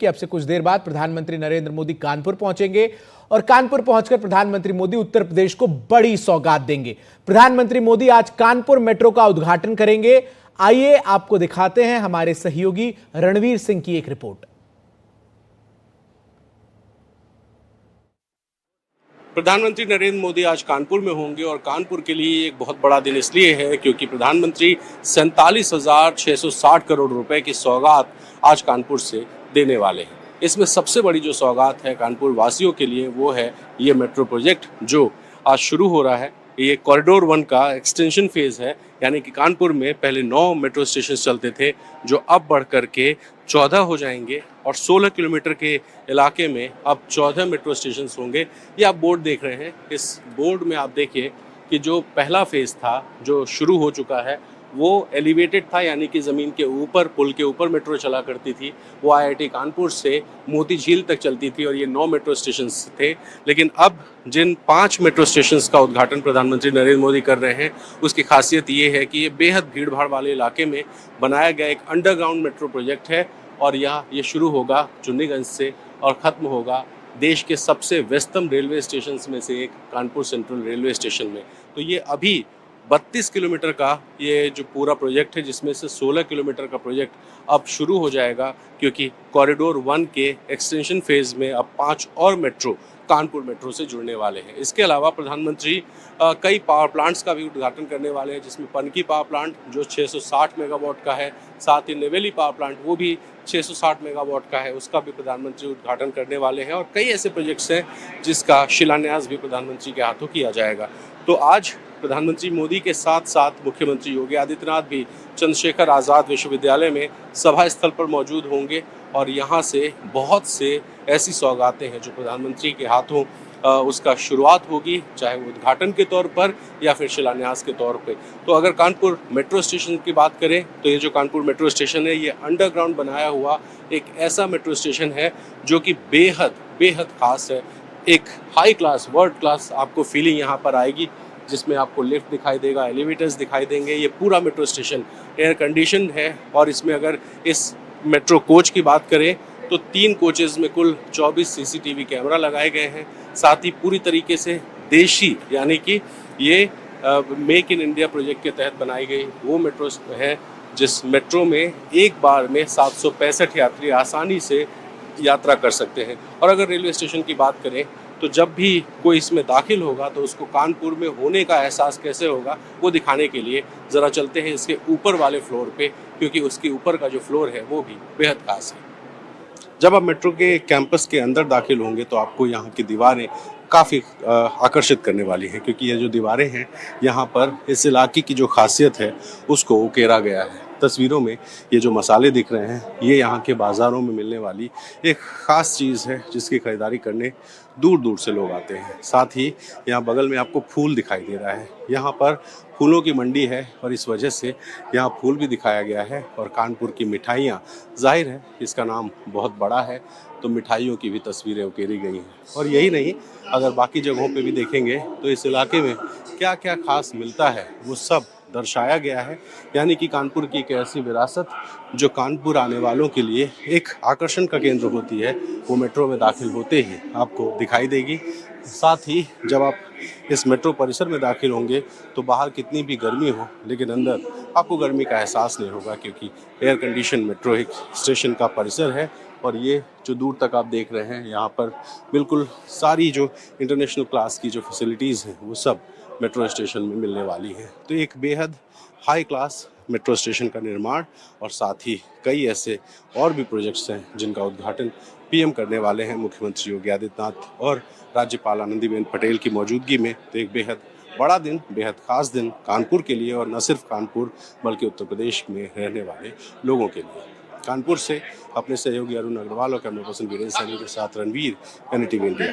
कि अब से कुछ देर बाद प्रधानमंत्री नरेंद्र मोदी कानपुर पहुंचेंगे और कानपुर पहुंचकर प्रधानमंत्री मोदी उत्तर प्रदेश को बड़ी सौगात देंगे। प्रधानमंत्री मोदी आज कानपुर मेट्रो का उद्घाटन करेंगे। आइए आपको दिखाते हैं हमारे सहयोगी रणवीर सिंह की एक रिपोर्ट। प्रधानमंत्री नरेंद्र मोदी आज कानपुर में होंगे और कानपुर के लिए एक बहुत बड़ा दिन इसलिए है क्योंकि प्रधानमंत्री 47,660 करोड़ रुपए की सौगात आज कानपुर से देने वाले हैं। इसमें सबसे बड़ी जो सौगात है कानपुर वासियों के लिए वो है ये मेट्रो प्रोजेक्ट जो आज शुरू हो रहा है। ये कॉरिडोर 1 का एक्सटेंशन फेज है, यानी कि कानपुर में पहले 9 मेट्रो स्टेशन चलते थे जो अब बढ़ कर के 14 हो जाएंगे और 16 किलोमीटर के इलाके में अब 14 मेट्रो स्टेशन होंगे। ये आप बोर्ड देख रहे हैं, इस बोर्ड में आप देखिए कि जो पहला फेज था जो शुरू हो चुका है वो एलिवेटेड था, यानी कि ज़मीन के ऊपर पुल के ऊपर मेट्रो चला करती थी। वो आईआईटी कानपुर से मोती झील तक चलती थी और ये 9 मेट्रो स्टेशन थे। लेकिन अब जिन 5 मेट्रो स्टेशन का उद्घाटन प्रधानमंत्री नरेंद्र मोदी कर रहे हैं उसकी खासियत ये है कि ये बेहद भीड़ भाड़ वाले इलाके में बनाया गया एक अंडरग्राउंड मेट्रो प्रोजेक्ट है और यहाँ ये शुरू होगा चुन्नीगंज से और ख़त्म होगा देश के सबसे व्यस्तम रेलवे स्टेशन में से एक कानपुर सेंट्रल रेलवे स्टेशन में। तो ये अभी 32 किलोमीटर का ये जो पूरा प्रोजेक्ट है जिसमें से 16 किलोमीटर का प्रोजेक्ट अब शुरू हो जाएगा क्योंकि कॉरिडोर 1 के एक्सटेंशन फेज में अब 5 और मेट्रो कानपुर मेट्रो से जुड़ने वाले हैं। इसके अलावा प्रधानमंत्री कई पावर प्लांट्स का भी उद्घाटन करने वाले हैं, जिसमें पनकी पावर प्लांट जो 660 मेगावाट का है, साथ ही नेवेली पावर प्लांट वो भी 660 मेगावाट का है, उसका भी प्रधानमंत्री उद्घाटन करने वाले हैं। और कई ऐसे प्रोजेक्ट्स हैं जिसका शिलान्यास भी प्रधानमंत्री के हाथों किया जाएगा। तो आज प्रधानमंत्री मोदी के साथ साथ मुख्यमंत्री योगी आदित्यनाथ भी चंद्रशेखर आज़ाद विश्वविद्यालय में सभा स्थल पर मौजूद होंगे और यहाँ से बहुत से ऐसी सौगातें हैं जो प्रधानमंत्री के हाथों उसका शुरुआत होगी, चाहे वो उद्घाटन के तौर पर या फिर शिलान्यास के तौर पे। तो अगर कानपुर मेट्रो स्टेशन की बात करें तो ये जो कानपुर मेट्रो स्टेशन है ये अंडरग्राउंड बनाया हुआ एक ऐसा मेट्रो स्टेशन है जो कि बेहद बेहद खास है। एक हाई क्लास वर्ल्ड क्लास आपको फीलिंग यहाँ पर आएगी, जिसमें आपको लिफ्ट दिखाई देगा, एलिवेटर्स दिखाई देंगे। ये पूरा मेट्रो स्टेशन एयर कंडीशन है और इसमें अगर इस मेट्रो कोच की बात करें तो 3 कोचेज़ में कुल 24 सीसीटीवी कैमरा लगाए गए हैं। साथ ही पूरी तरीके से देशी, यानी कि ये मेक इन इंडिया प्रोजेक्ट के तहत बनाई गई वो मेट्रो है जिस मेट्रो में एक बार में 765 यात्री आसानी से यात्रा कर सकते हैं। और अगर रेलवे स्टेशन की बात करें तो जब भी कोई इसमें दाखिल होगा तो उसको कानपुर में होने का एहसास कैसे होगा वो दिखाने के लिए ज़रा चलते हैं इसके ऊपर वाले फ्लोर पे, क्योंकि उसके ऊपर का जो फ्लोर है वो भी बेहद खास है। जब आप मेट्रो के कैंपस के अंदर दाखिल होंगे तो आपको यहाँ की दीवारें काफ़ी आकर्षित करने वाली हैं, क्योंकि ये जो दीवारें हैं यहाँ पर इस इलाके की जो खासियत है उसको उकेरा गया है। तस्वीरों में ये जो मसाले दिख रहे हैं ये यहाँ के बाज़ारों में मिलने वाली एक ख़ास चीज़ है जिसकी ख़रीदारी करने दूर दूर से लोग आते हैं। साथ ही यहाँ बगल में आपको फूल दिखाई दे रहा है, यहाँ पर फूलों की मंडी है और इस वजह से यहाँ फूल भी दिखाया गया है। और कानपुर की मिठाइयाँ, जाहिर है इसका नाम बहुत बड़ा है तो मिठाइयों की भी तस्वीरें उकेरी गई हैं। और यही नहीं, अगर बाकी जगहों पे भी देखेंगे तो इस इलाके में क्या क्या खास मिलता है वो सब दर्शाया गया है। यानी कि कानपुर की एक ऐसी विरासत जो कानपुर आने वालों के लिए एक आकर्षण का केंद्र होती है वो मेट्रो में दाखिल होते ही आपको दिखाई देगी। साथ ही जब आप इस मेट्रो परिसर में दाखिल होंगे तो बाहर कितनी भी गर्मी हो लेकिन अंदर आपको गर्मी का एहसास नहीं होगा, क्योंकि एयर कंडीशन मेट्रो एक स्टेशन का परिसर है। और ये जो दूर तक आप देख रहे हैं यहाँ पर बिल्कुल सारी जो इंटरनेशनल क्लास की जो फैसिलिटीज़ हैं वो सब मेट्रो स्टेशन में मिलने वाली हैं। तो एक बेहद हाई क्लास मेट्रो स्टेशन का निर्माण और साथ ही कई ऐसे और भी प्रोजेक्ट्स हैं जिनका उद्घाटन पीएम करने वाले हैं मुख्यमंत्री योगी आदित्यनाथ और राज्यपाल आनंदीबेन पटेल की मौजूदगी में। तो एक बेहद बड़ा दिन, बेहद खास दिन कानपुर के लिए और न सिर्फ कानपुर बल्कि उत्तर प्रदेश में रहने वाले लोगों के लिए। कानपुर से अपने सहयोगी अरुण अग्रवाल और कैमरा पर्सन वीरेंद्र सैनी के साथ रणवीर, NDTV इंडिया।